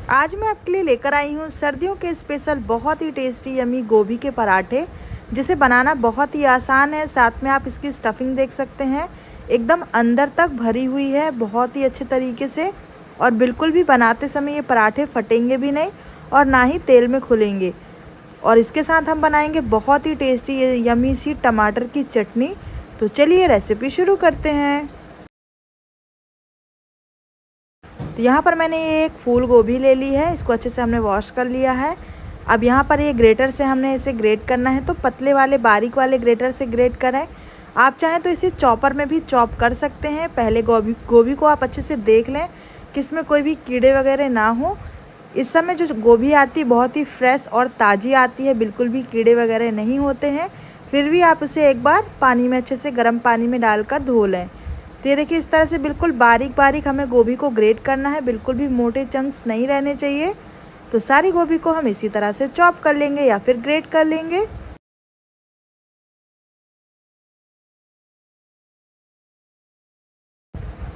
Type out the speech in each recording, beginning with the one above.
आज मैं आपके लिए लेकर आई हूँ सर्दियों के स्पेशल बहुत ही टेस्टी यमी गोभी के पराठे, जिसे बनाना बहुत ही आसान है। साथ में आप इसकी स्टफिंग देख सकते हैं, एकदम अंदर तक भरी हुई है बहुत ही अच्छे तरीके से। और बिल्कुल भी बनाते समय ये पराठे फटेंगे भी नहीं और ना ही तेल में खुलेंगे। और इसके साथ हम बनाएंगे बहुत ही टेस्टी यमी सी टमाटर की चटनी। तो चलिए रेसिपी शुरू करते हैं। तो यहाँ पर मैंने ये एक फूल गोभी ले ली है, इसको अच्छे से हमने वॉश कर लिया है। अब यहाँ पर ये ग्रेटर से हमने इसे ग्रेट करना है, तो पतले वाले बारीक वाले ग्रेटर से ग्रेट करें। आप चाहें तो इसे चॉपर में भी चॉप कर सकते हैं। पहले गोभी को आप अच्छे से देख लें कि इसमें कोई भी कीड़े वगैरह ना हो। इस समय जो गोभी आती है बहुत ही फ्रेश और ताज़ी आती है, बिल्कुल भी कीड़े वगैरह नहीं होते हैं। फिर भी आप उसे एक बार पानी में अच्छे से गर्म पानी में डालकर धो लें। तो ये देखिए इस तरह से बिल्कुल बारीक बारीक हमें गोभी को ग्रेट करना है, बिल्कुल भी मोटे चंक्स नहीं रहने चाहिए। तो सारी गोभी को हम इसी तरह से चॉप कर लेंगे या फिर ग्रेट कर लेंगे।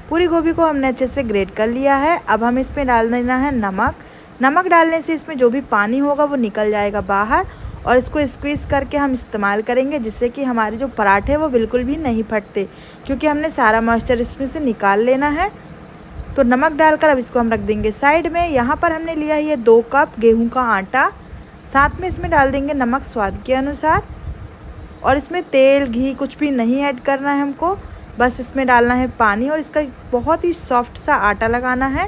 पूरी गोभी को हमने अच्छे से ग्रेट कर लिया है। अब हम इसमें डाल देना है नमक। नमक डालने से इसमें जो भी पानी होगा वो निकल जाएगा बाहर, और इसको स्क्वीज़ करके हम इस्तेमाल करेंगे, जिससे कि हमारे जो पराठे वो बिल्कुल भी नहीं फटते, क्योंकि हमने सारा मॉइस्चर इसमें से निकाल लेना है। तो नमक डालकर अब इसको हम रख देंगे साइड में। यहाँ पर हमने लिया है ये 2 कप गेहूं का आटा। साथ में इसमें डाल देंगे नमक स्वाद के अनुसार। और इसमें तेल घी कुछ भी नहीं ऐड करना है हमको, बस इसमें डालना है पानी और इसका बहुत ही सॉफ्ट सा आटा लगाना है।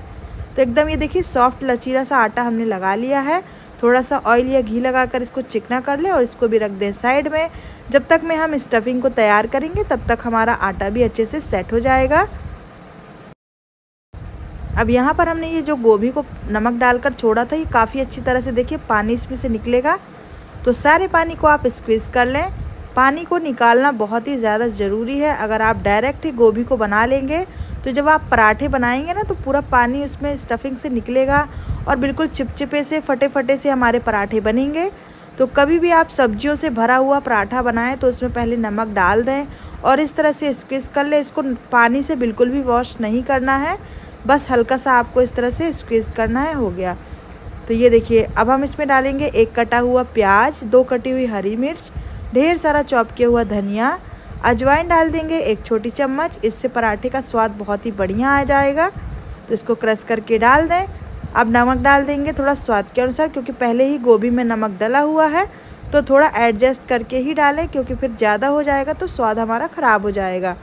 तो एकदम ये देखिए सॉफ्ट लचीला सा आटा हमने लगा लिया है। थोड़ा सा ऑयल या घी लगाकर इसको चिकना कर ले और इसको भी रख दें साइड में। जब तक में हम स्टफिंग को तैयार करेंगे तब तक हमारा आटा भी अच्छे से सेट हो जाएगा। अब यहाँ पर हमने ये जो गोभी को नमक डालकर छोड़ा था, ये काफ़ी अच्छी तरह से देखिए पानी इसमें से निकलेगा। तो सारे पानी को आप स्क्वीज़ कर लें। पानी को निकालना बहुत ही ज़्यादा ज़रूरी है। अगर आप डायरेक्ट ही गोभी को बना लेंगे तो जब आप पराठे बनाएंगे ना, तो पूरा पानी उसमें स्टफिंग से निकलेगा और बिल्कुल चिपचिपे से फटे फटे से हमारे पराठे बनेंगे। तो कभी भी आप सब्जियों से भरा हुआ पराठा बनाएं तो उसमें पहले नमक डाल दें और इस तरह से स्क्वीज़ कर लें। इसको पानी से बिल्कुल भी वॉश नहीं करना है, बस हल्का सा आपको इस तरह से स्क्वीज़ करना है, हो गया। तो ये देखिए अब हम इसमें डालेंगे 1 कटा हुआ प्याज, 2 कटी हुई हरी मिर्च, ढेर सारा चॉप किया हुआ धनिया, अजवाइन डाल देंगे 1 छोटी चम्मच। इससे पराठे का स्वाद बहुत ही बढ़िया आ जाएगा। तो इसको क्रश करके डाल दें। अब नमक डाल देंगे थोड़ा स्वाद के अनुसार, क्योंकि पहले ही गोभी में नमक डला हुआ है, तो थोड़ा एडजस्ट करके ही डालें, क्योंकि फिर ज़्यादा हो जाएगा तो स्वाद हमारा ख़राब हो जाएगा।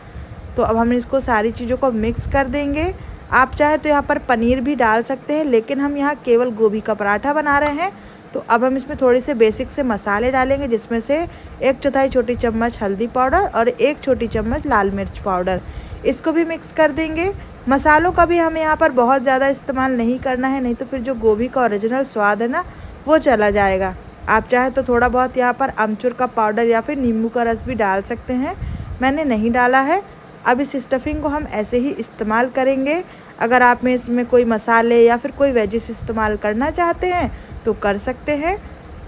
तो अब हम इसको सारी चीज़ों को मिक्स कर देंगे। आप चाहे तो यहाँ पर पनीर भी डाल सकते हैं, लेकिन हम यहाँ केवल गोभी का पराठा बना रहे हैं। तो अब हम इसमें थोड़े से बेसिक से मसाले डालेंगे, जिसमें से 1/4 छोटी चम्मच हल्दी पाउडर और 1 छोटी चम्मच लाल मिर्च पाउडर। इसको भी मिक्स कर देंगे। मसालों का भी हमें यहाँ पर बहुत ज़्यादा इस्तेमाल नहीं करना है, नहीं तो फिर जो गोभी का ओरिजिनल स्वाद है ना वो चला जाएगा। आप चाहे तो थोड़ा बहुत यहाँ पर अमचूर का पाउडर या फिर नींबू का रस भी डाल सकते हैं, मैंने नहीं डाला है। अब इस स्टफिंग को हम ऐसे ही इस्तेमाल करेंगे। अगर आप में इसमें कोई मसाले या फिर कोई वेजिस इस्तेमाल करना चाहते हैं तो कर सकते हैं।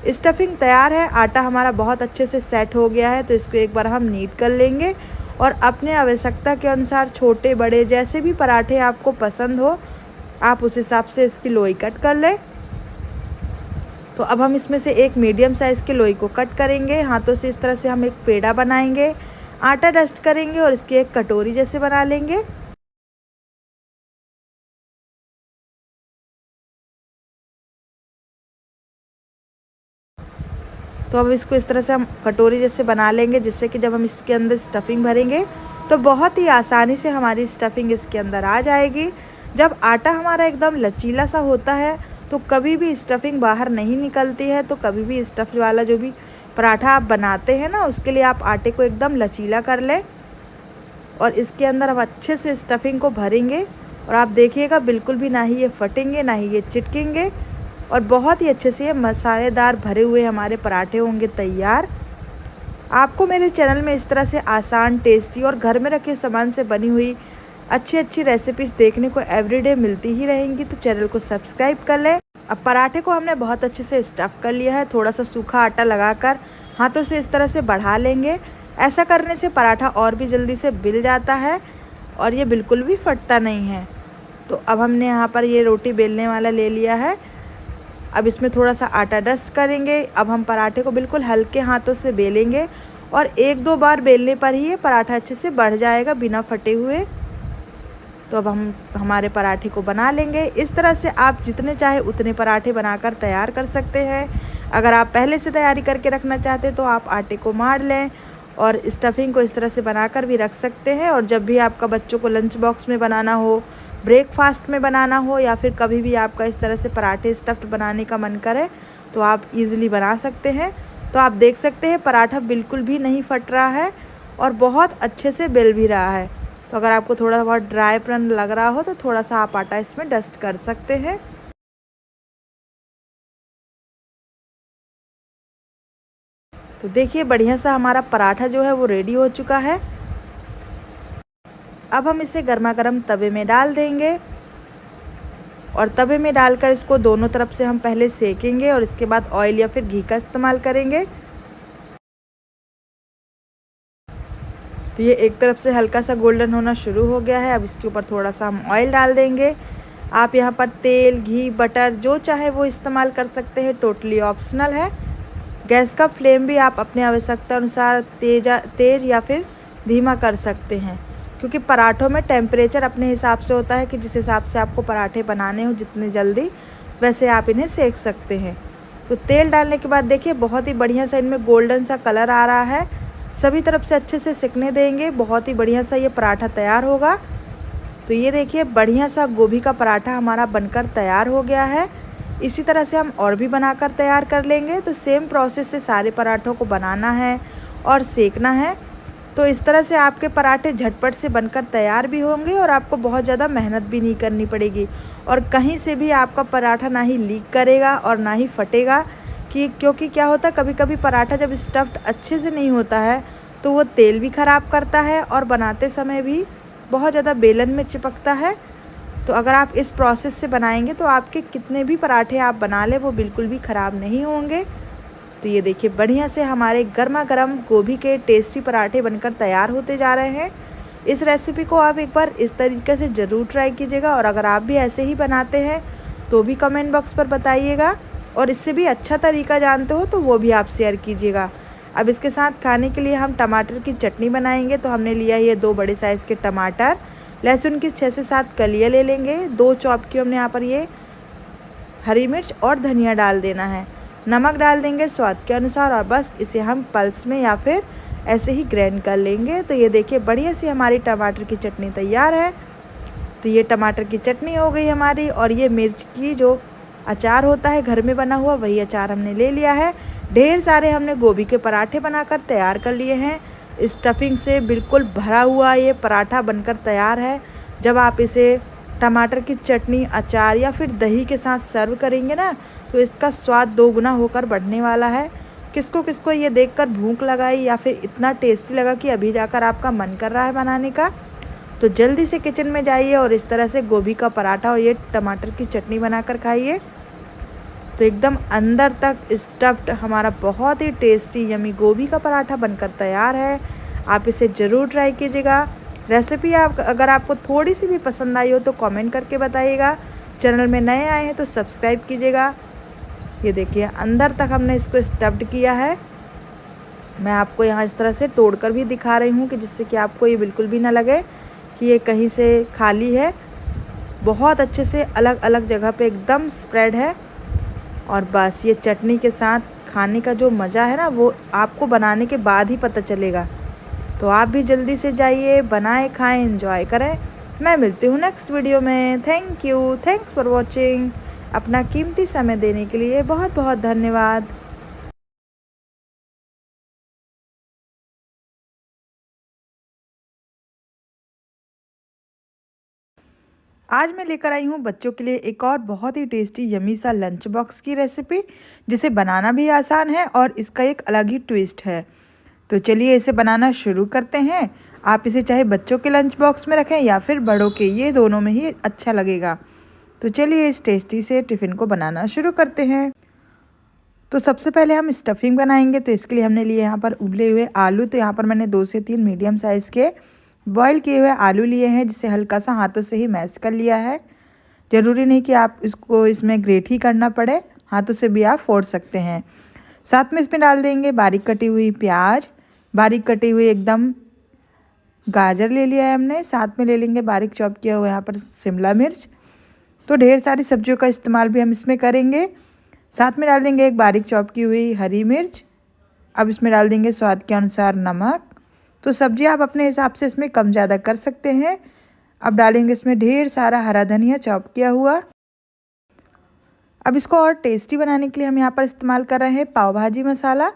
स्टफिंग तैयार है, आटा हमारा बहुत अच्छे से सेट हो गया है। तो इसको एक बार हम नीट कर लेंगे और अपने आवश्यकता के अनुसार छोटे बड़े जैसे भी पराठे आपको पसंद हो, आप उस हिसाब से इसकी लोई कट कर लें। तो अब हम इसमें से एक मीडियम साइज़ की लोई को कट करेंगे। हाथों से इस तरह से हम एक पेड़ा बनाएंगे, आटा डस्ट करेंगे और इसकी एक कटोरी जैसे बना लेंगे। तो अब इसको इस तरह से हम कटोरी जैसे बना लेंगे, जिससे कि जब हम इसके अंदर स्टफिंग भरेंगे तो बहुत ही आसानी से हमारी स्टफिंग इसके अंदर आ जाएगी। जब आटा हमारा एकदम लचीला सा होता है तो कभी भी स्टफिंग बाहर नहीं निकलती है। तो कभी भी स्टफ वाला जो भी पराठा आप बनाते हैं ना, उसके लिए आप आटे को एकदम लचीला कर लें और इसके अंदर हम अच्छे से स्टफिंग को भरेंगे। और आप देखिएगा बिल्कुल भी ना ही ये फटेंगे ना ही ये चिटकेंगे, और बहुत ही अच्छे से ये मसालेदार भरे हुए हमारे पराठे होंगे तैयार। आपको मेरे चैनल में इस तरह से आसान, टेस्टी और घर में रखे सामान से बनी हुई अच्छी अच्छी रेसिपीज़ देखने को एवरीडे मिलती ही रहेंगी। तो चैनल को सब्सक्राइब कर लें। अब पराठे को हमने बहुत अच्छे से स्टफ़ कर लिया है। थोड़ा सा सूखा आटा लगाकर हाथों से इस तरह से बढ़ा लेंगे। ऐसा करने से पराठा और भी जल्दी से बिल जाता है और ये बिल्कुल भी फटता नहीं है। तो अब हमने यहाँ पर ये रोटी बेलने वाला ले लिया है। अब इसमें थोड़ा सा आटा डस्ट करेंगे। अब हम पराठे को बिल्कुल हल्के हाथों से बेलेंगे और 1-2 बार बेलने पर ही ये पराठा अच्छे से बढ़ जाएगा बिना फटे हुए। तो अब हम हमारे पराठे को बना लेंगे। इस तरह से आप जितने चाहे उतने पराठे बनाकर तैयार कर सकते हैं। अगर आप पहले से तैयारी करके रखना चाहते हैं तो आप आटे को मार लें और स्टफिंग को इस तरह से बनाकर भी रख सकते हैं। और जब भी आपका बच्चों को लंच बॉक्स में बनाना हो, ब्रेकफास्ट में बनाना हो, या फिर कभी भी आपका इस तरह से पराठे स्टफ्ड बनाने का मन करे तो आप ईज़िली बना सकते हैं। तो आप देख सकते हैं पराठा बिल्कुल भी नहीं फट रहा है और बहुत अच्छे से बेल भी रहा है। तो अगर आपको थोड़ा बहुत ड्राईपन लग रहा हो तो थोड़ा सा आप आटा इसमें डस्ट कर सकते हैं। तो देखिए बढ़िया सा हमारा पराठा जो है वो रेडी हो चुका है। अब हम इसे गर्मा गर्म तवे में डाल देंगे और तवे में डालकर इसको दोनों तरफ से हम पहले सेकेंगे और इसके बाद ऑयल या फिर घी का इस्तेमाल करेंगे। तो ये एक तरफ से हल्का सा गोल्डन होना शुरू हो गया है। अब इसके ऊपर थोड़ा सा हम ऑयल डाल देंगे। आप यहाँ पर तेल, घी, बटर जो चाहे वो इस्तेमाल कर सकते हैं, टोटली ऑप्शनल है। गैस का फ्लेम भी आप अपने आवश्यकता अनुसार तेज़ या फिर धीमा कर सकते हैं, क्योंकि पराठों में टेम्परेचर अपने हिसाब से होता है कि जिस हिसाब से आपको पराठे बनाने हो जितने जल्दी, वैसे आप इन्हें सेक सकते हैं। तो तेल डालने के बाद देखिए बहुत ही बढ़िया सा इनमें गोल्डन सा कलर आ रहा है। सभी तरफ से अच्छे से सिकने देंगे, बहुत ही बढ़िया सा ये पराठा तैयार होगा। तो ये देखिए बढ़िया सा गोभी का पराठा हमारा बनकर तैयार हो गया है। इसी तरह से हम और भी बनाकर तैयार कर लेंगे। तो सेम प्रोसेस से सारे पराठों को बनाना है और सेकना है। तो इस तरह से आपके पराठे झटपट से बनकर तैयार भी होंगे और आपको बहुत ज़्यादा मेहनत भी नहीं करनी पड़ेगी और कहीं से भी आपका पराठा ना ही लीक करेगा और ना ही फटेगा। क्योंकि क्या होता है, कभी कभी पराठा जब स्टफ्ड अच्छे से नहीं होता है तो वो तेल भी ख़राब करता है और बनाते समय भी बहुत ज़्यादा बेलन में चिपकता है। तो अगर आप इस प्रोसेस से बनाएंगे तो आपके कितने भी पराठे आप बना लें वो बिल्कुल भी ख़राब नहीं होंगे। तो ये देखिए बढ़िया से हमारे गर्मा गर्म गोभी के टेस्टी पराठे बनकर तैयार होते जा रहे हैं। इस रेसिपी को आप एक बार इस तरीके से ज़रूर ट्राई कीजिएगा और अगर आप भी ऐसे ही बनाते हैं तो भी कमेंट बॉक्स पर बताइएगा और इससे भी अच्छा तरीका जानते हो तो वो भी आप शेयर कीजिएगा। अब इसके साथ खाने के लिए हम टमाटर की चटनी बनाएंगे। तो हमने लिया ये 2 बड़े साइज़ के टमाटर, लहसुन की 6 से 7 कलियाँ ले लेंगे, 2 चॉप की हमने यहाँ पर ये हरी मिर्च और धनिया डाल देना है। नमक डाल देंगे स्वाद के अनुसार और बस इसे हम पल्स में या फिर ऐसे ही ग्राइंड कर लेंगे। तो ये देखिए बढ़िया सी हमारी टमाटर की चटनी तैयार है। तो ये टमाटर की चटनी हो गई हमारी और ये मिर्च की जो अचार होता है घर में बना हुआ, वही अचार हमने ले लिया है। ढेर सारे हमने गोभी के पराठे बनाकर तैयार कर लिए हैं। स्टफिंग से बिल्कुल भरा हुआ ये पराठा बनकर तैयार है। जब आप इसे टमाटर की चटनी, अचार या फिर दही के साथ सर्व करेंगे ना तो इसका स्वाद 2 गुना होकर बढ़ने वाला है। किसको किसको ये देखकर भूख लगाई या फिर इतना टेस्टी लगा कि अभी जाकर आपका मन कर रहा है बनाने का, तो जल्दी से किचन में जाइए और इस तरह से गोभी का पराठा और ये टमाटर की चटनी बनाकर खाइए। तो एकदम अंदर तक स्टफ्ड हमारा बहुत ही टेस्टी यमी गोभी का पराठा बनकर तैयार है। आप इसे ज़रूर ट्राई कीजिएगा। रेसिपी अगर आपको थोड़ी सी भी पसंद आई हो तो कमेंट करके बताइएगा। चैनल में नए आए हैं तो सब्सक्राइब कीजिएगा। ये देखिए अंदर तक हमने इसको स्टफ्ड किया है। मैं आपको यहाँ इस तरह से तोड़कर भी दिखा रही हूँ कि जिससे कि आपको ये बिल्कुल भी ना लगे कि ये कहीं से खाली है। बहुत अच्छे से अलग अलग जगह पे एकदम स्प्रेड है और बस ये चटनी के साथ खाने का जो मज़ा है ना वो आपको बनाने के बाद ही पता चलेगा। तो आप भी जल्दी से जाइए, बनाएं, खाएं, एंजॉय करें। मैं मिलती हूँ नेक्स्ट वीडियो में। Thank you, thanks for watching. अपना कीमती समय देने के लिए बहुत बहुत धन्यवाद। आज मैं लेकर आई हूँ बच्चों के लिए एक और बहुत ही टेस्टी यमी सा लंच बॉक्स की रेसिपी, जिसे बनाना भी आसान है और इसका एक अलग ही ट्विस्ट है। तो चलिए इसे बनाना शुरू करते हैं। आप इसे चाहे बच्चों के लंच बॉक्स में रखें या फिर बड़ों के, ये दोनों में ही अच्छा लगेगा। तो चलिए इस टेस्टी से टिफ़िन को बनाना शुरू करते हैं। तो सबसे पहले हम स्टफिंग बनाएंगे। तो इसके लिए हमने लिए यहाँ पर उबले हुए आलू। तो यहाँ पर मैंने 2 से 3 मीडियम साइज़ के बॉईल किए हुए आलू लिए हैं, जिसे हल्का सा हाथों से ही मैश कर लिया है। ज़रूरी नहीं कि आप इसको इसमें ग्रेट ही करना पड़े, हाथों से भी आप फोड़ सकते हैं। साथ में इसमें डाल देंगे बारीक कटी हुई प्याज, बारीक कटी हुई एकदम गाजर ले लिया है हमने, साथ में ले लेंगे बारीक चॉप किया हुआ यहाँ पर शिमला मिर्च। तो ढेर सारी सब्जियों का इस्तेमाल भी हम इसमें करेंगे। साथ में डाल देंगे एक बारीक चॉप की हुई हरी मिर्च। अब इसमें डाल देंगे स्वाद के अनुसार नमक। तो सब्जी आप अपने हिसाब से इसमें कम ज़्यादा कर सकते हैं। अब डालेंगे इसमें ढेर सारा हरा धनिया चॉप किया हुआ। अब इसको और टेस्टी बनाने के लिए हम यहाँ पर इस्तेमाल कर रहे हैं पाव भाजी मसाला।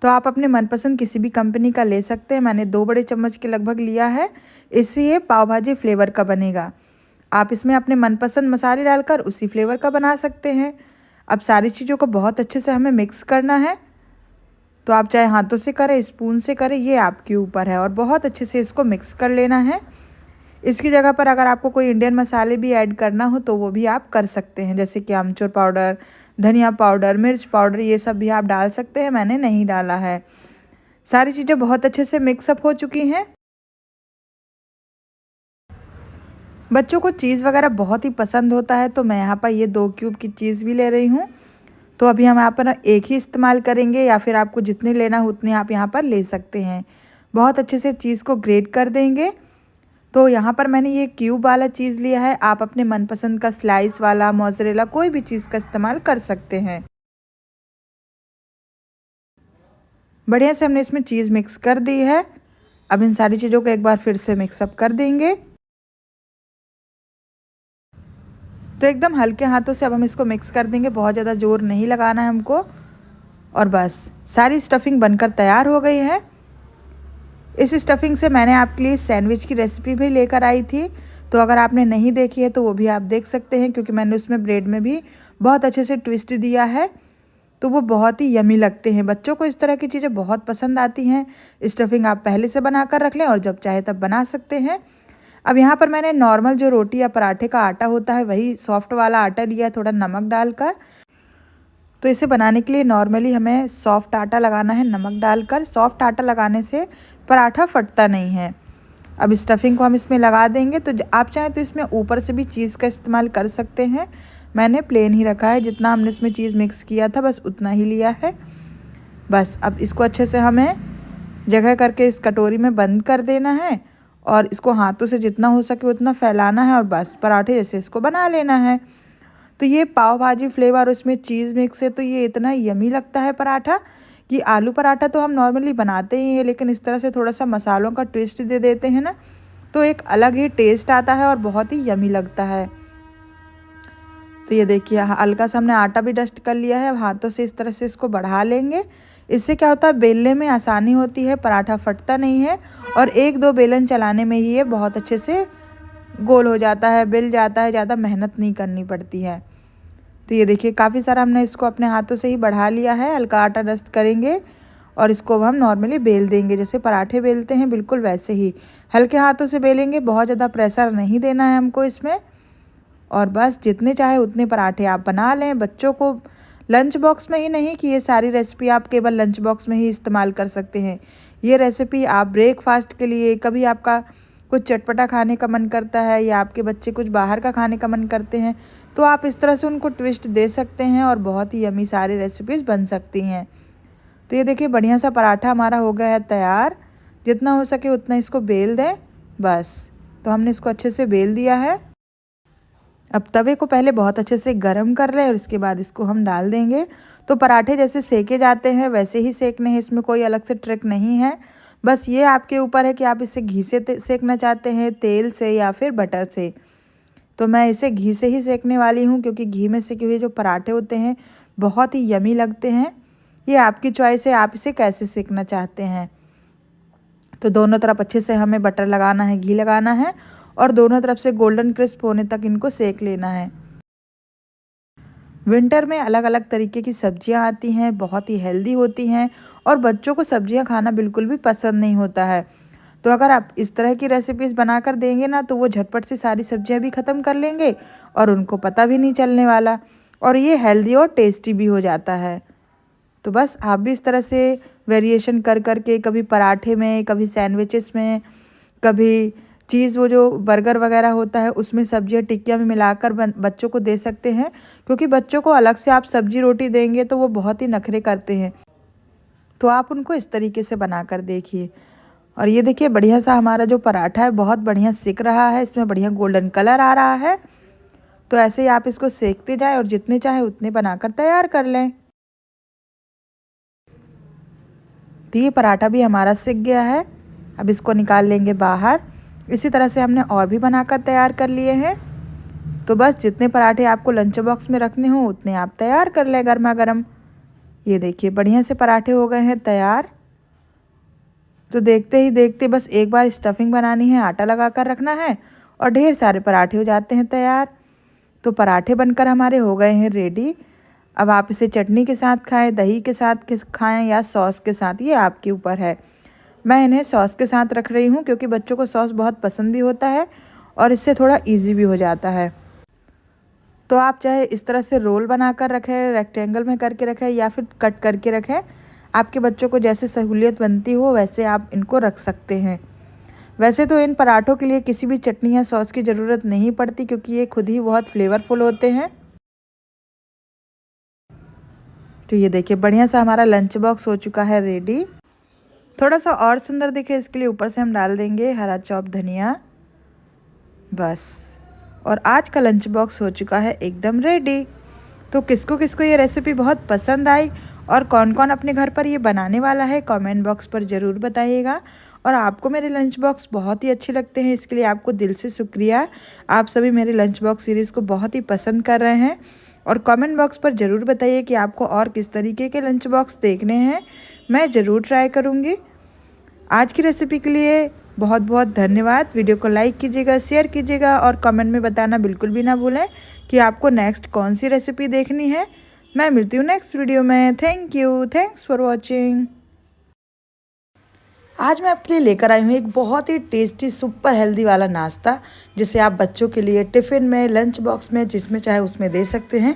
तो आप अपने मनपसंद किसी भी कंपनी का ले सकते हैं। मैंने 2 बड़े चम्मच के लगभग लिया है, इससे ये पाव भाजी फ्लेवर का बनेगा। आप इसमें अपने मनपसंद मसाले डालकर उसी फ्लेवर का बना सकते हैं। अब सारी चीज़ों को बहुत अच्छे से हमें मिक्स करना है। तो आप चाहे हाथों से करें, स्पून से करें, ये आपके ऊपर है। और बहुत अच्छे से इसको मिक्स कर लेना है। इसकी जगह पर अगर आपको कोई इंडियन मसाले भी ऐड करना हो तो वो भी आप कर सकते हैं, जैसे कि आमचूर पाउडर, धनिया पाउडर, मिर्च पाउडर, ये सब भी आप डाल सकते हैं। मैंने नहीं डाला है। सारी चीज़ें बहुत अच्छे से मिक्सअप हो चुकी हैं। बच्चों को चीज़ वगैरह बहुत ही पसंद होता है, तो मैं यहाँ पर ये 2 क्यूब की चीज़ भी ले रही हूँ। तो अभी हम यहाँ पर एक ही इस्तेमाल करेंगे, या फिर आपको जितने लेना हो उतने आप यहाँ पर ले सकते हैं। बहुत अच्छे से चीज़ को ग्रेट कर देंगे। तो यहाँ पर मैंने ये क्यूब वाला चीज़ लिया है। आप अपने मनपसंद का स्लाइस वाला, मोज़रेला, कोई भी चीज़ का इस्तेमाल कर सकते हैं। बढ़िया से हमने इसमें चीज़ मिक्स कर दी है। अब इन सारी चीज़ों को एक बार फिर से मिक्सअप कर देंगे। तो एकदम हल्के हाथों से अब हम इसको मिक्स कर देंगे, बहुत ज़्यादा ज़ोर नहीं लगाना है हमको। और बस सारी स्टफिंग बनकर तैयार हो गई है। इस स्टफिंग से मैंने आपके लिए सैंडविच की रेसिपी भी लेकर आई थी, तो अगर आपने नहीं देखी है तो वो भी आप देख सकते हैं, क्योंकि मैंने उसमें ब्रेड में भी बहुत अच्छे से ट्विस्ट दिया है। तो वो बहुत ही यमी लगते हैं। बच्चों को इस तरह की चीज़ें बहुत पसंद आती हैं। स्टफिंग आप पहले से बना कर रख लें और जब चाहे तब बना सकते हैं। अब यहाँ पर मैंने नॉर्मल जो रोटी या पराठे का आटा होता है, वही सॉफ्ट वाला आटा लिया है, थोड़ा नमक डालकर। तो इसे बनाने के लिए नॉर्मली हमें सॉफ्ट आटा लगाना है नमक डालकर। सॉफ्ट आटा लगाने से पराठा फटता नहीं है। अब स्टफिंग को हम इसमें लगा देंगे। तो आप चाहें तो इसमें ऊपर से भी चीज़ का इस्तेमाल कर सकते हैं। मैंने प्लेन ही रखा है, जितना हमने इसमें चीज़ मिक्स किया था बस उतना ही लिया है। बस अब इसको अच्छे से हमें जगह करके इस कटोरी में बंद कर देना है, और इसको हाथों से जितना हो सके उतना फैलाना है, और बस पराठे जैसे इसको बना लेना है। तो ये पाव भाजी फ्लेवर, उसमें चीज़ मिक्स है, तो ये इतना यमी लगता है पराठा कि आलू पराठा तो हम नॉर्मली बनाते ही हैं, लेकिन इस तरह से थोड़ा सा मसालों का ट्विस्ट दे देते हैं ना, तो एक अलग ही टेस्ट आता है और बहुत ही यमी लगता है। तो ये देखिए हल्का सा हमने आटा भी डस्ट कर लिया है। अब हाथों से इस तरह से इसको बढ़ा लेंगे। इससे क्या होता है, बेलने में आसानी होती है, पराठा फटता नहीं है, और 1-2 बेलन चलाने में ही ये बहुत अच्छे से गोल हो जाता है, बेल जाता है, ज़्यादा मेहनत नहीं करनी पड़ती है। तो ये देखिए काफ़ी सारा हमने इसको अपने हाथों से ही बढ़ा लिया है। हल्का आटा डस्ट करेंगे और इसको हम नॉर्मली बेल देंगे, जैसे पराठे बेलते हैं बिल्कुल वैसे ही हल्के हाथों से बेलेंगे। बहुत ज़्यादा प्रेशर नहीं देना है हमको इसमें। और बस जितने चाहे उतने पराठे आप बना लें। बच्चों को लंच बॉक्स में ही नहीं कि ये सारी रेसिपी आप केवल लंच बॉक्स में ही इस्तेमाल कर सकते हैं। ये रेसिपी आप ब्रेकफास्ट के लिए, कभी आपका कुछ चटपटा खाने का मन करता है या आपके बच्चे कुछ बाहर का खाने का मन करते हैं, तो आप इस तरह से उनको ट्विस्ट दे सकते हैं और बहुत ही यमी सारी रेसिपीज़ बन सकती हैं। तो ये देखिए बढ़िया सा पराठा हमारा हो गया है तैयार। जितना हो सके उतना इसको बेल दें बस। तो हमने इसको अच्छे से बेल दिया है। अब तवे को पहले बहुत अच्छे से गरम कर लें और इसके बाद इसको हम डाल देंगे। तो पराठे जैसे सेके जाते हैं वैसे ही सेकने हैं, इसमें कोई अलग से ट्रिक नहीं है। बस ये आपके ऊपर है कि आप इसे घी से सेकना चाहते हैं, तेल से या फिर बटर से। तो मैं इसे घी से ही सेकने वाली हूँ, क्योंकि घी में सेके हुए जो पराठे होते हैं बहुत ही यमी लगते हैं। ये आपकी चॉइस है, आप इसे कैसे सेकना चाहते हैं। तो दोनों तरफ अच्छे से हमें बटर लगाना है, घी लगाना है, और दोनों तरफ से गोल्डन क्रिस्प होने तक इनको सेक लेना है। विंटर में अलग अलग तरीके की सब्जियां आती हैं, बहुत ही हेल्दी होती हैं, और बच्चों को सब्जियां खाना बिल्कुल भी पसंद नहीं होता है। तो अगर आप इस तरह की रेसिपीज़ बनाकर देंगे ना, तो वो झटपट से सारी सब्जियां भी ख़त्म कर लेंगे और उनको पता भी नहीं चलने वाला, और ये हेल्दी और टेस्टी भी हो जाता है। तो बस आप भी इस तरह से वेरिएशन कर कर के, कभी पराठे में, कभी सैंडविचेस में, कभी चीज़ वो जो बर्गर वगैरह होता है उसमें सब्जियां टिक्कियाँ में मिलाकर बच्चों को दे सकते हैं, क्योंकि बच्चों को अलग से आप सब्जी रोटी देंगे तो वो बहुत ही नखरे करते हैं। तो आप उनको इस तरीके से बनाकर देखिए। और ये देखिए बढ़िया सा हमारा जो पराठा है बहुत बढ़िया सिक रहा है, इसमें बढ़िया गोल्डन कलर आ रहा है। तो ऐसे ही आप इसको सेकते जाएं और जितने चाहे उतने बनाकर तैयार कर लें। तो ये पराठा भी हमारा सिक गया है, अब इसको निकाल लेंगे बाहर। इसी तरह से हमने और भी बनाकर तैयार कर लिए हैं। तो बस जितने पराठे आपको लंच बॉक्स में रखने हो उतने आप तैयार कर लें गर्मा गर्म। ये देखिए बढ़िया से पराठे हो गए हैं तैयार। तो देखते ही देखते बस एक बार स्टफिंग बनानी है, आटा लगा कर रखना है और ढेर सारे पराठे हो जाते हैं तैयार। तो पराठे बनकर हमारे हो गए हैं रेडी। अब आप इसे चटनी के साथ खाएं, दही के साथ खाएं या सॉस के साथ, ये आपके ऊपर है। मैं इन्हें सॉस के साथ रख रही हूँ क्योंकि बच्चों को सॉस बहुत पसंद भी होता है और इससे थोड़ा इजी भी हो जाता है। तो आप चाहे इस तरह से रोल बनाकर रखें, रेक्टेंगल में करके रखें या फिर कट करके रखें, आपके बच्चों को जैसे सहूलियत बनती हो वैसे आप इनको रख सकते हैं। वैसे तो इन पराठों के लिए किसी भी चटनी या सॉस की ज़रूरत नहीं पड़ती क्योंकि ये खुद ही बहुत फ्लेवरफुल होते हैं। तो ये देखिए बढ़िया सा हमारा लंच बॉक्स हो चुका है रेडी। थोड़ा सा और सुंदर दिखे इसके लिए ऊपर से हम डाल देंगे हरा चॉप धनिया, बस। और आज का लंच बॉक्स हो चुका है एकदम रेडी। तो किसको किसको ये रेसिपी बहुत पसंद आई और कौन कौन अपने घर पर ये बनाने वाला है कमेंट बॉक्स पर ज़रूर बताइएगा। और आपको मेरे लंच बॉक्स बहुत ही अच्छे लगते हैं, इसके लिए आपको दिल से शुक्रिया। आप सभी मेरे लंच बॉक्स सीरीज़ को बहुत ही पसंद कर रहे हैं और कमेंट बॉक्स पर ज़रूर बताइए कि आपको और किस तरीके के लंच बॉक्स देखने हैं, मैं ज़रूर ट्राई करूँगी। आज की रेसिपी के लिए बहुत बहुत धन्यवाद। वीडियो को लाइक कीजिएगा, शेयर कीजिएगा और कमेंट में बताना बिल्कुल भी ना भूलें कि आपको नेक्स्ट कौन सी रेसिपी देखनी है। मैं मिलती हूँ नेक्स्ट वीडियो में। Thank you, thanks for watching. आज मैं आपके लिए लेकर आई हूँ एक बहुत ही टेस्टी सुपर हेल्दी वाला नाश्ता, जिसे आप बच्चों के लिए टिफ़िन में, लंच बॉक्स में, जिसमें चाहे उसमें दे सकते हैं।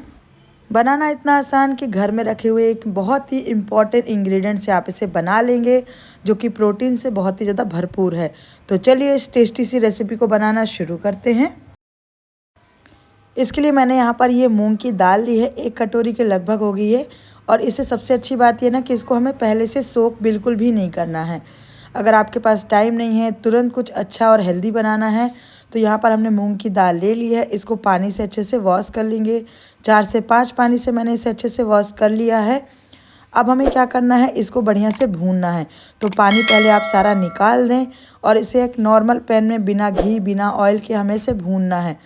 बनाना इतना आसान कि घर में रखे हुए एक बहुत ही इम्पॉर्टेंट इंग्रेडिएंट से आप इसे बना लेंगे, जो कि प्रोटीन से बहुत ही ज़्यादा भरपूर है। तो चलिए इस टेस्टी सी रेसिपी को बनाना शुरू करते हैं। इसके लिए मैंने यहाँ पर ये मूंग की दाल ली है, 1 कटोरी के लगभग होगी ये। और इससे सबसे अच्छी बात ये ना कि इसको हमें पहले से सोक बिल्कुल भी नहीं करना है। अगर आपके पास टाइम नहीं है, तुरंत कुछ अच्छा और हेल्दी बनाना है, तो यहाँ पर हमने मूंग की दाल ले ली है। इसको पानी से अच्छे से वॉश कर लेंगे। 4 से 5 पानी से मैंने इसे अच्छे से वॉश कर लिया है। अब हमें क्या करना है, इसको बढ़िया से भूनना है। तो पानी पहले आप सारा निकाल दें और इसे एक नॉर्मल पैन में बिना घी बिना ऑयल के हमें इसे भूनना है।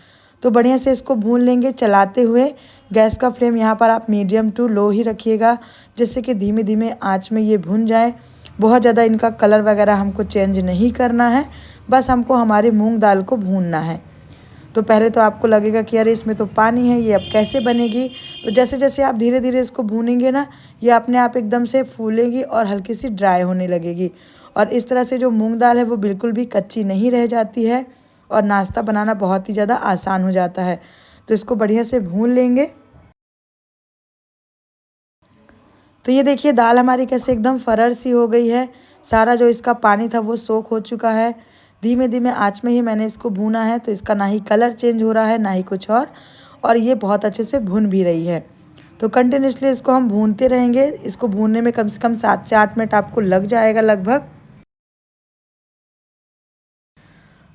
तो बढ़िया से इसको भून लेंगे चलाते हुए। गैस का फ्लेम यहाँ पर आप मीडियम टू लो ही रखिएगा, जिससे कि धीमे धीमे आँच में ये भून जाए। बहुत ज़्यादा इनका कलर वगैरह हमको चेंज नहीं करना है, बस हमको हमारी मूंग दाल को भूनना है। तो पहले तो आपको लगेगा कि अरे इसमें तो पानी है, ये अब कैसे बनेगी। तो जैसे जैसे आप धीरे धीरे इसको भूनेंगे ना, ये अपने आप एकदम से फूलेगी और हल्की सी ड्राई होने लगेगी। और इस तरह से जो मूंग दाल है वो बिल्कुल भी कच्ची नहीं रह जाती है और नाश्ता बनाना बहुत ही ज़्यादा आसान हो जाता है। तो इसको बढ़िया से भून लेंगे। तो ये देखिए दाल हमारी कैसे एकदम फरर सी हो गई है। सारा जो इसका पानी था वो सोख हो चुका है। धीमे धीमे आंच में ही मैंने इसको भूना है, तो इसका ना ही कलर चेंज हो रहा है ना ही कुछ और ये बहुत अच्छे से भुन भी रही है। तो कंटिन्यूसली इसको हम भूनते रहेंगे। इसको भूनने में कम से कम 7 से 8 मिनट आपको लग जाएगा लगभग।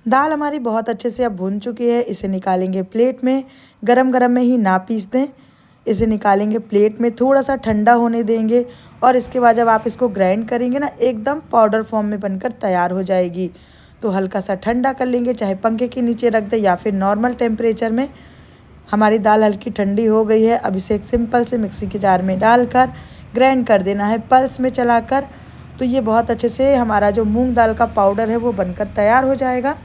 दाल हमारी बहुत अच्छे से अब भुन चुकी है। इसे निकालेंगे प्लेट में। गरम गरम में ही ना पीस दें। इसे निकालेंगे प्लेट में, थोड़ा सा ठंडा होने देंगे और इसके बाद जब आप इसको ग्राइंड करेंगे ना, एकदम पाउडर फॉर्म में बनकर तैयार हो जाएगी। तो हल्का सा ठंडा कर लेंगे, चाहे पंखे के नीचे रख दें या फिर नॉर्मल टेम्परेचर में। हमारी दाल हल्की ठंडी हो गई है। अब इसे एक सिंपल से मिक्सी के जार में डालकर ग्राइंड कर देना है, पल्स में चलाकर। तो ये बहुत अच्छे से हमारा जो मूंग दाल का पाउडर है वो बनकर तैयार हो जाएगा।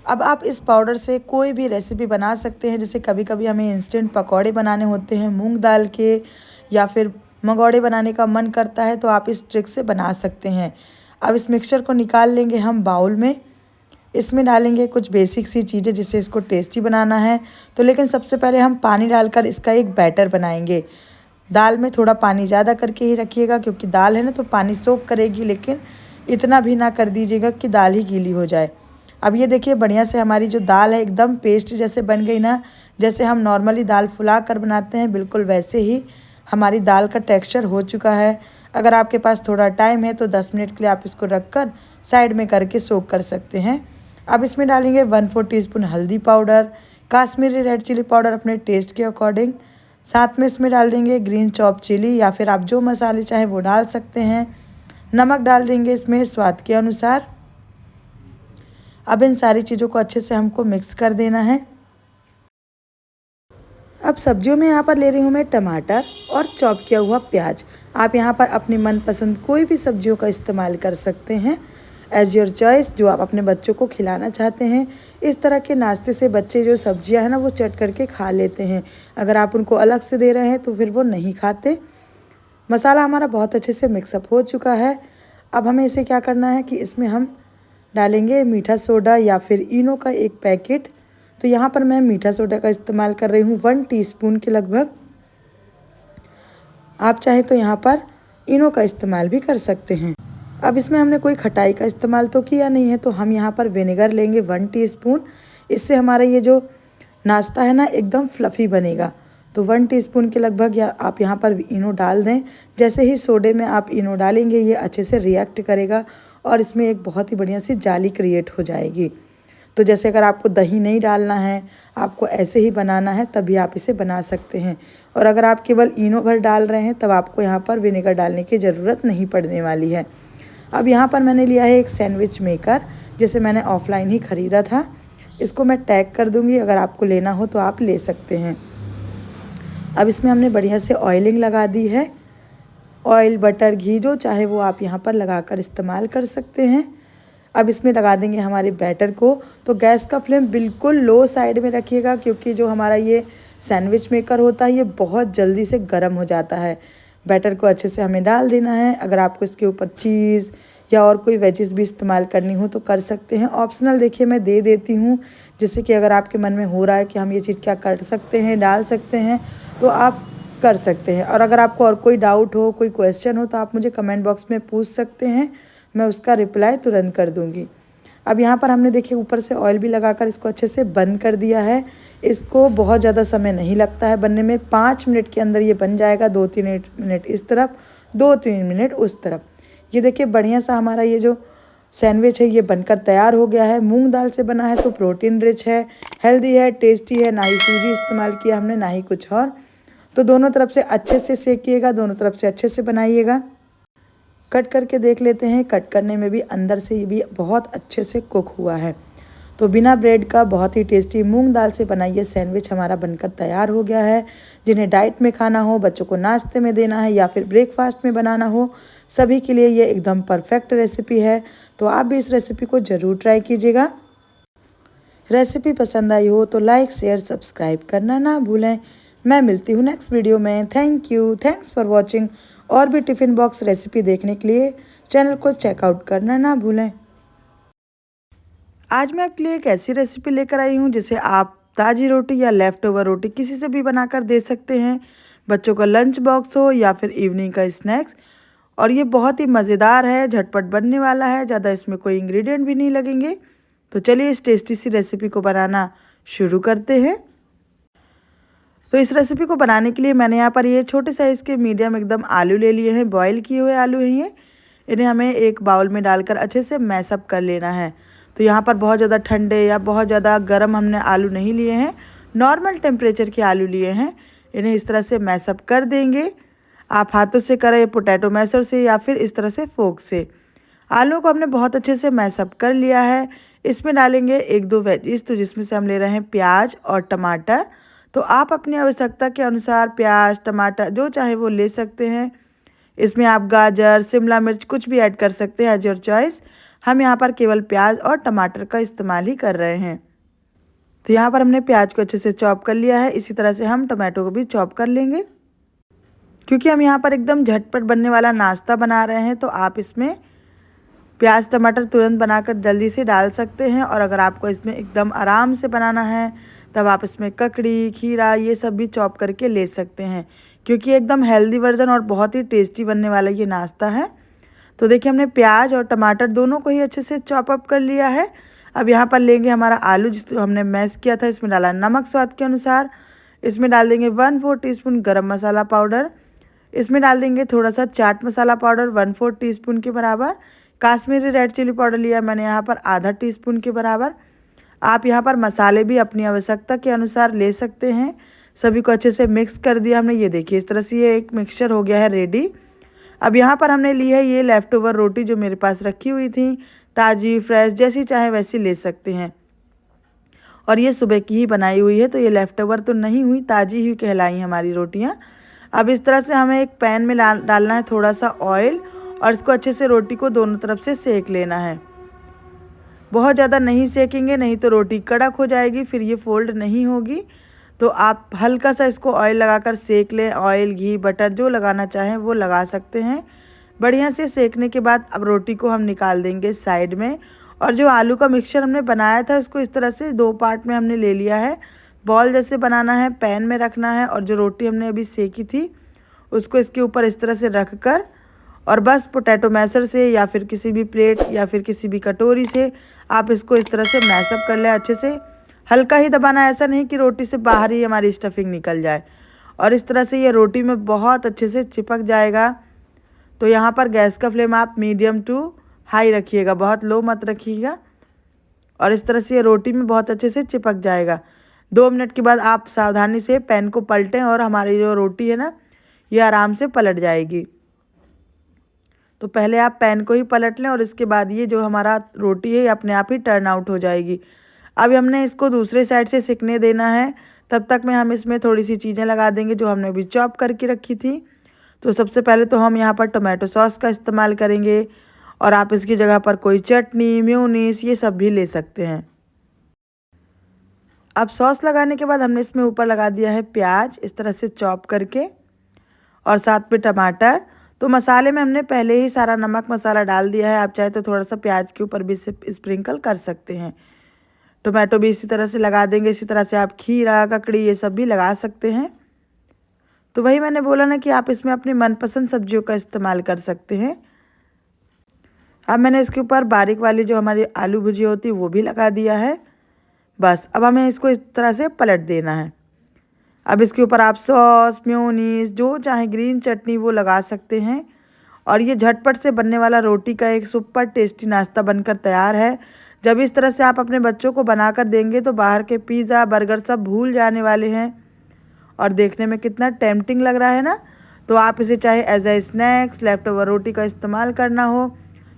अब आप इस पाउडर से कोई भी रेसिपी बना सकते हैं। जैसे कभी कभी हमें इंस्टेंट पकौड़े बनाने होते हैं मूंग दाल के, या फिर मंगौड़े बनाने का मन करता है, तो आप इस ट्रिक से बना सकते हैं। अब इस मिक्सचर को निकाल लेंगे हम बाउल में। इसमें डालेंगे कुछ बेसिक सी चीज़ें जिससे इसको टेस्टी बनाना है। तो लेकिन सबसे पहले हम पानी डालकर इसका एक बैटर बनाएंगे। दाल में थोड़ा पानी ज़्यादा करके ही रखिएगा, क्योंकि दाल है ना तो पानी सोख करेगी, लेकिन इतना भी ना कर दीजिएगा कि दाल ही गीली हो जाए। अब ये देखिए बढ़िया से हमारी जो दाल है एकदम पेस्ट जैसे बन गई ना, जैसे हम नॉर्मली दाल फुला कर बनाते हैं बिल्कुल वैसे ही हमारी दाल का टेक्सचर हो चुका है। अगर आपके पास थोड़ा टाइम है तो 10 मिनट के लिए आप इसको रख कर साइड में करके सोक कर सकते हैं। अब इसमें डालेंगे 1/4 टीस्पून हल्दी powder, Kashmiri red chilli powder अपने टेस्ट के अकॉर्डिंग। साथ में इसमें डाल देंगे ग्रीन चॉप चिली या फिर आप जो मसाले चाहें वो डाल सकते हैं। नमक डाल देंगे इसमें स्वाद के अनुसार। अब इन सारी चीज़ों को अच्छे से हमको मिक्स कर देना है। अब सब्जियों में यहाँ पर ले रही हूँ मैं टमाटर और चॉप किया हुआ प्याज। आप यहाँ पर अपनी मनपसंद कोई भी सब्जियों का इस्तेमाल कर सकते हैं, एज योर चॉइस, जो आप अपने बच्चों को खिलाना चाहते हैं। इस तरह के नाश्ते से बच्चे जो सब्जियाँ हैं ना वो चट करके खा लेते हैं। अगर आप उनको अलग से दे रहे हैं तो फिर वो नहीं खाते। मसाला हमारा बहुत अच्छे से मिक्सअप हो चुका है। अब हमें इसे क्या करना है कि इसमें हम डालेंगे मीठा सोडा या फिर इनो का एक पैकेट। तो यहाँ पर मैं मीठा सोडा का इस्तेमाल कर रही हूँ 1 टीस्पून के लगभग। आप चाहे तो यहाँ पर इनो का इस्तेमाल भी कर सकते हैं। अब इसमें हमने कोई खटाई का इस्तेमाल तो किया नहीं है, तो हम यहाँ पर विनेगर लेंगे 1 टीस्पून। इससे हमारा ये जो नाश्ता है ना एकदम फ्लफ़ी बनेगा। तो 1 टीस्पून के लगभग या आप यहाँ पर इनो डाल दें। जैसे ही सोडे में आप इनो डालेंगे ये अच्छे से रिएक्ट करेगा और इसमें एक बहुत ही बढ़िया सी जाली क्रिएट हो जाएगी। तो जैसे अगर आपको दही नहीं डालना है, आपको ऐसे ही बनाना है, तभी आप इसे बना सकते हैं। और अगर आप केवल इनो भर डाल रहे हैं तब आपको यहाँ पर विनेगर डालने की ज़रूरत नहीं पड़ने वाली है। अब यहाँ पर मैंने लिया है एक सैंडविच मेकर, जिसे मैंने ऑफलाइन ही ख़रीदा था। इसको मैं टैग कर दूँगी, अगर आपको लेना हो तो आप ले सकते हैं। अब इसमें हमने बढ़िया से ऑयलिंग लगा दी है। ऑयल, बटर, घी जो चाहे वो आप यहाँ पर लगाकर इस्तेमाल कर सकते हैं। अब इसमें लगा देंगे हमारे बैटर को। तो गैस का फ्लेम बिल्कुल लो साइड में रखिएगा, क्योंकि जो हमारा ये सैंडविच मेकर होता है ये बहुत जल्दी से गर्म हो जाता है। बैटर को अच्छे से हमें डाल देना है। अगर आपको इसके ऊपर चीज़ या और कोई वेजिस भी इस्तेमाल करनी हो तो कर सकते हैं। ऑप्शनल देखिए मैं दे देती हूँ, जिससे कि अगर आपके मन में हो रहा है कि हम ये चीज़ क्या कर सकते हैं, डाल सकते हैं, तो आप कर सकते हैं। और अगर आपको और कोई डाउट हो, कोई क्वेश्चन हो, तो आप मुझे कमेंट बॉक्स में पूछ सकते हैं, मैं उसका रिप्लाई तुरंत कर दूँगी। अब यहाँ पर हमने देखिए ऊपर से ऑयल भी लगाकर इसको अच्छे से बंद कर दिया है। इसको बहुत ज़्यादा समय नहीं लगता है बनने में, 5 मिनट के अंदर ये बन जाएगा। 2-3 मिनट इस तरफ, 2-3 मिनट उस तरफ। ये देखिए बढ़िया सा हमारा ये जो सैंडविच है ये बनकर तैयार हो गया है। मूंग दाल से बना है तो प्रोटीन रिच है, हेल्दी है, टेस्टी है। ना ही सूजी इस्तेमाल किया हमने, ना ही कुछ और। तो दोनों तरफ से अच्छे से सेकिएगा, दोनों तरफ से अच्छे से बनाइएगा। कट करके देख लेते हैं, कट करने में भी अंदर से भी बहुत अच्छे से कुक हुआ है। तो बिना ब्रेड का बहुत ही टेस्टी मूंग दाल से बना ये सैंडविच हमारा बनकर तैयार हो गया है। जिन्हें डाइट में खाना हो, बच्चों को नाश्ते में देना है या फिर ब्रेकफास्ट में बनाना हो, सभी के लिए ये एकदम परफेक्ट रेसिपी है। तो आप भी इस रेसिपी को ज़रूर ट्राई कीजिएगा। रेसिपी पसंद आई हो तो लाइक, शेयर, सब्सक्राइब करना ना भूलें। मैं मिलती हूँ नेक्स्ट वीडियो में। Thank you, thanks for watching. और भी टिफ़िन बॉक्स रेसिपी देखने के लिए चैनल को चेकआउट करना ना भूलें। आज मैं आपके लिए एक ऐसी रेसिपी लेकर आई हूँ जिसे आप ताज़ी रोटी या लेफ़्ट ओवर रोटी किसी से भी बनाकर दे सकते हैं। बच्चों का लंच बॉक्स हो या फिर इवनिंग का स्नैक्स। और ये बहुत ही मज़ेदार है, झटपट बनने वाला है, ज़्यादा इसमें कोई इंग्रेडिएंट भी नहीं लगेंगे। तो चलिए इस टेस्टी सी रेसिपी को बनाना शुरू करते हैं। तो इस रेसिपी को बनाने के लिए मैंने यहाँ पर ये छोटे साइज़ के मीडियम एकदम आलू ले लिए हैं। बॉईल किए हुए आलू हैं ये। इन्हें हमें एक बाउल में डालकर अच्छे से मैशअप कर लेना है। तो यहाँ पर बहुत ज़्यादा ठंडे या बहुत ज़्यादा गर्म हमने आलू नहीं लिए हैं, नॉर्मल टेम्परेचर के आलू लिए हैं। इन्हें इस तरह से मैशअप कर देंगे। आप हाथों से करें, पोटैटो मैशर से, या फिर इस तरह से फोक से। आलू को हमने बहुत अच्छे से मैशअप कर लिया है। इसमें डालेंगे 1-2 वेजिस, तो जिसमें से हम ले रहे हैं प्याज और टमाटर। तो आप अपनी आवश्यकता के अनुसार प्याज, टमाटर जो चाहे वो ले सकते हैं। इसमें आप गाजर, शिमला मिर्च कुछ भी ऐड कर सकते हैं, एज योर चॉइस। हम यहाँ पर केवल प्याज और टमाटर का इस्तेमाल ही कर रहे हैं। तो यहाँ पर हमने प्याज को अच्छे से चॉप कर लिया है। इसी तरह से हम टमाटो को भी चॉप कर लेंगे। क्योंकि हम यहाँ पर एकदम झटपट बनने वाला नाश्ता बना रहे हैं, तो आप इसमें प्याज टमाटर तुरंत बनाकर जल्दी से डाल सकते हैं। और अगर आपको इसमें एकदम आराम से बनाना है तब आप इसमें ककड़ी, खीरा ये सब भी चॉप करके ले सकते हैं, क्योंकि एकदम हेल्दी वर्जन और बहुत ही टेस्टी बनने वाला ये नाश्ता है। तो देखिए हमने प्याज और टमाटर दोनों को ही अच्छे से चॉप अप कर लिया है। अब यहाँ पर लेंगे हमारा आलू जिसको हमने मैश किया था, इसमें डाला नमक स्वाद के अनुसार। इसमें डाल देंगे 1/4 टीस्पून गरम मसाला पाउडर। इसमें डाल देंगे थोड़ा सा चाट मसाला पाउडर 1/4 टीस्पून के बराबर। काश्मीरी रेड चिली पाउडर लिया मैंने यहाँ पर आधा टीस्पून के बराबर। आप यहाँ पर मसाले भी अपनी आवश्यकता के अनुसार ले सकते हैं। सभी को अच्छे से मिक्स कर दिया हमने। ये देखिए इस तरह से ये एक मिक्सचर हो गया है रेडी। अब यहाँ पर हमने ली है ये लेफ़्ट ओवर रोटी जो मेरे पास रखी हुई थी, ताज़ी फ्रेश जैसी चाहे वैसी ले सकते हैं। और ये सुबह की ही बनाई हुई है, तो ये लेफ़्ट ओवर तो नहीं हुई, ताज़ी ही कहलाई हमारी रोटियाँ। अब इस तरह से हमें एक पैन में डालना है थोड़ा सा ऑयल और इसको अच्छे से रोटी को दोनों तरफ से सेक लेना है। बहुत ज़्यादा नहीं सेकेंगे, नहीं तो रोटी कड़क हो जाएगी, फिर ये फोल्ड नहीं होगी। तो आप हल्का सा इसको ऑयल लगाकर सेक लें। ऑयल, घी, बटर जो लगाना चाहें वो लगा सकते हैं। बढ़िया से सेकने के बाद अब रोटी को हम निकाल देंगे साइड में। और जो आलू का मिक्सचर हमने बनाया था उसको इस तरह से 2 पार्ट में हमने ले लिया है। बॉल जैसे बनाना है, पैन में रखना है और जो रोटी हमने अभी सेकी थी उसको इसके ऊपर इस तरह से रख कर और बस पोटैटो मैशर से या फिर किसी भी प्लेट या फिर किसी भी कटोरी से आप इसको इस तरह से मैशअप कर लें अच्छे से। हल्का ही दबाना है, ऐसा नहीं कि रोटी से बाहर ही हमारी स्टफिंग निकल जाए। और इस तरह से ये रोटी में बहुत अच्छे से चिपक जाएगा। तो यहाँ पर गैस का फ्लेम आप मीडियम टू हाई रखिएगा, बहुत लो मत रखिएगा। और इस तरह से ये रोटी में बहुत अच्छे से चिपक जाएगा। 2 मिनट के बाद आप सावधानी से पैन को पलटें और हमारी जो रोटी है ना ये आराम से पलट जाएगी। तो पहले आप पैन को ही पलट लें और इसके बाद ये जो हमारा रोटी है ये अपने आप ही टर्न आउट हो जाएगी। अब हमने इसको दूसरे साइड से सिकने देना है। तब तक में हम इसमें थोड़ी सी चीज़ें लगा देंगे जो हमने अभी चॉप करके रखी थी। तो सबसे पहले तो हम यहाँ पर टोमेटो सॉस का इस्तेमाल करेंगे और आप इसकी जगह पर कोई चटनी, मेयोनीज ये सब भी ले सकते हैं। अब सॉस लगाने के बाद हमने इसमें ऊपर लगा दिया है प्याज इस तरह से चॉप करके और साथ में टमाटर। तो मसाले में हमने पहले ही सारा नमक मसाला डाल दिया है। आप चाहे तो थोड़ा सा प्याज के ऊपर भी स्प्रिंकल कर सकते हैं। टोमेटो भी इसी तरह से लगा देंगे। इसी तरह से आप खीरा, ककड़ी ये सब भी लगा सकते हैं। तो वही मैंने बोला ना कि आप इसमें अपनी मनपसंद सब्जियों का इस्तेमाल कर सकते हैं। अब मैंने इसके ऊपर बारीक वाली जो हमारी आलू भुजिया होती है वो भी लगा दिया है। बस अब हमें इसको इस तरह से पलट देना है। अब इसके ऊपर आप सॉस, मेयोनीज जो चाहे ग्रीन चटनी वो लगा सकते हैं। और ये झटपट से बनने वाला रोटी का एक सुपर टेस्टी नाश्ता बनकर तैयार है। जब इस तरह से आप अपने बच्चों को बनाकर देंगे तो बाहर के पिज़्ज़ा, बर्गर सब भूल जाने वाले हैं। और देखने में कितना टेम्पटिंग लग रहा है ना। तो आप इसे चाहे as a snacks, left over रोटी का इस्तेमाल करना हो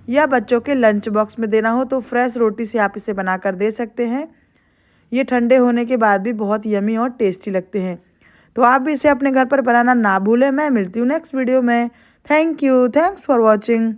या बच्चों के लंच बॉक्स में देना हो तो फ्रेश रोटी से आप इसे बनाकर दे सकते हैं। ये ठंडे होने के बाद भी बहुत यमी और टेस्टी लगते हैं। तो आप भी इसे अपने घर पर बनाना ना भूलें। मैं मिलती हूँ नेक्स्ट वीडियो में। Thank you, thanks for watching.